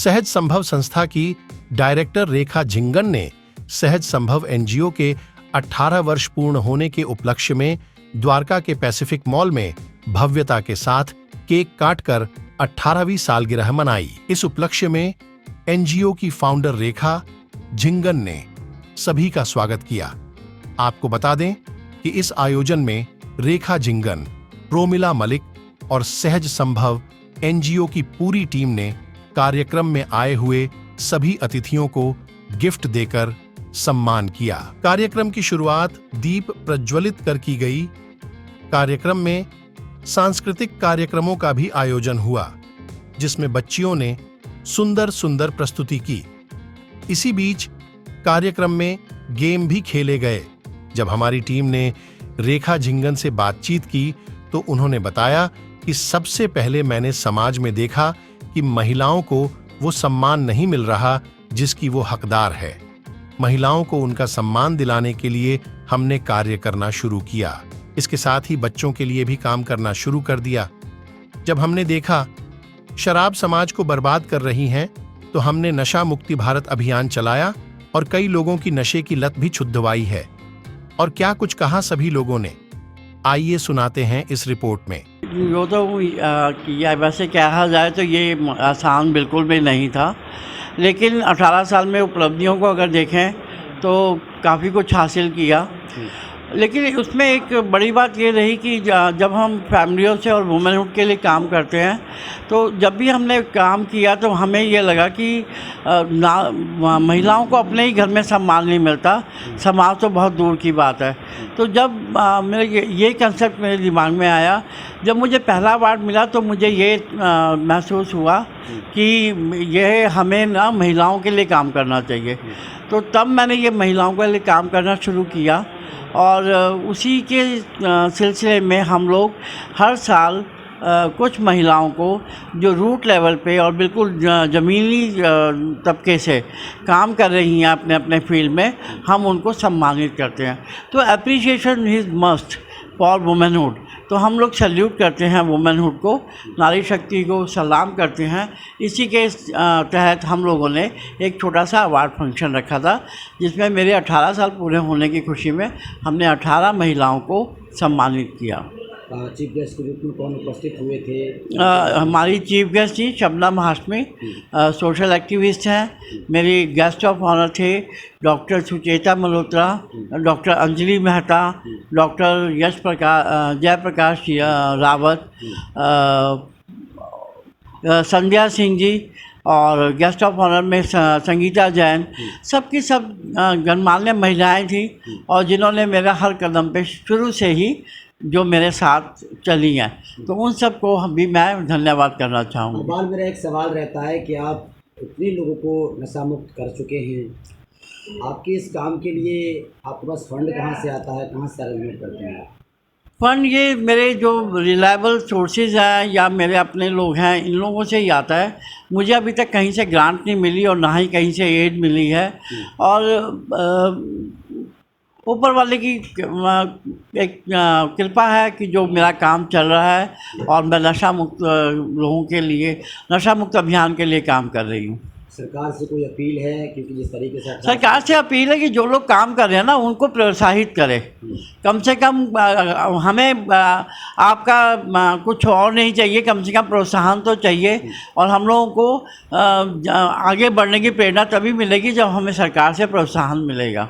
सहज संभव संस्था की डायरेक्टर रेखा झिंगन ने सहज संभव एनजीओ के 18 वर्ष पूर्ण होने के उपलक्ष्य में द्वारका के पैसिफिक मॉल में भव्यता के साथ केक काटकर 18वीं सालगिरह मनाई। इस उपलक्ष्य में एनजीओ की फाउंडर रेखा झिंगन ने सभी का स्वागत किया। आपको बता दें कि इस आयोजन में रेखा झिंगन, प्रोमिला मलिक और सहज संभव एनजीओ की पूरी टीम ने कार्यक्रम में आए हुए सभी अतिथियों को गिफ्ट देकर सम्मान किया। कार्यक्रम की शुरुआत दीप प्रज्वलित कर की गई। कार्यक्रम में सांस्कृतिक कार्यक्रमों का भी आयोजन हुआ, जिसमें बच्चियों ने सुंदर सुंदर प्रस्तुति की। इसी बीच कार्यक्रम में गेम भी खेले गए। जब हमारी टीम ने रेखा झिंगन से बातचीत की तो उन्होंने बताया कि सबसे पहले मैंने समाज में देखा कि महिलाओं को वो सम्मान नहीं मिल रहा जिसकी वो हकदार है। महिलाओं को उनका सम्मान दिलाने के लिए हमने कार्य करना शुरू किया। इसके साथ ही बच्चों के लिए भी काम करना शुरू कर दिया। जब हमने देखा शराब समाज को बर्बाद कर रही हैं, तो हमने नशा मुक्ति भारत अभियान चलाया और कई लोगों की नशे की लत भी छुड़वाई है। और क्या कुछ कहा सभी लोगों ने, आइए सुनाते हैं इस रिपोर्ट में। यो तो वैसे कहा जाए तो ये आसान बिल्कुल भी नहीं था, लेकिन 18 साल में उपलब्धियों को अगर देखें तो काफ़ी कुछ हासिल किया। लेकिन उसमें एक बड़ी बात ये रही कि जब हम फैमिलियों से और वुमेनहुड के लिए काम करते हैं, तो जब भी हमने काम किया तो हमें ये लगा कि महिलाओं को अपने ही घर में सम्मान नहीं मिलता, समाज तो बहुत दूर की बात है। तो जब मेरे ये कंसेप्ट मेरे दिमाग में आया, जब मुझे पहला अवार्ड मिला तो मुझे ये महसूस हुआ कि ये हमें ना महिलाओं के लिए काम करना चाहिए। तो तब मैंने ये महिलाओं के लिए काम करना शुरू किया और उसी के सिलसिले में हम लोग हर साल कुछ महिलाओं को जो रूट लेवल पे और बिल्कुल ज़मीनी तबके से काम कर रही हैं अपने अपने फील्ड में, हम उनको सम्मानित करते हैं। तो appreciation is must for womanhood. तो हम लोग सैल्यूट करते हैं वुमेनहुड को, नारी शक्ति को सलाम करते हैं। इसी के तहत हम लोगों ने एक छोटा सा अवार्ड फंक्शन रखा था, जिसमें मेरे 18 साल पूरे होने की खुशी में हमने 18 महिलाओं को सम्मानित किया। चीफ गेस्ट के रूप में कौन उपस्थित हुए थे? हमारी चीफ गेस्ट थी शबनम हाशमी, सोशल एक्टिविस्ट हैं। मेरी गेस्ट ऑफ ऑनर थे doctor Sucheta Malhotra, doctor Anjali Mehta, doctor Jayprakash Rawat, Sandhya Singh ji, और गेस्ट ऑफ ऑनर में संगीता जैन। सबकी सब गणमान्य महिलाएं थीं और जिन्होंने मेरा हर कदम पे शुरू से ही जो मेरे साथ चली हैं, तो उन सबको भी मैं धन्यवाद करना चाहूँगा। बाल मेरा एक सवाल रहता है कि आप इतने लोगों को नशा मुक्त कर चुके हैं, आपके इस काम के लिए आपके पास फंड कहाँ से आता है, कहाँ से अरेंजमेंट करते हैं? फंड ये मेरे जो रिलायबल सोर्सेज हैं या मेरे अपने लोग हैं, इन लोगों से ही आता है। मुझे अभी तक कहीं से ग्रांट नहीं मिली और ना ही कहीं से एड मिली है। और ऊपर वाले की एक कृपा है कि जो मेरा काम चल रहा है और मैं नशा मुक्त लोगों के लिए, नशा मुक्त अभियान के लिए काम कर रही हूँ। सरकार से कोई अपील है? क्योंकि जिस तरीके से सरकार से अपील है कि जो लोग काम कर रहे हैं ना, उनको प्रोत्साहित करें। कम से कम हमें आपका कुछ और नहीं चाहिए, कम से कम प्रोत्साहन तो चाहिए। और हम लोगों को आगे बढ़ने की प्रेरणा तभी मिलेगी जब हमें सरकार से प्रोत्साहन मिलेगा।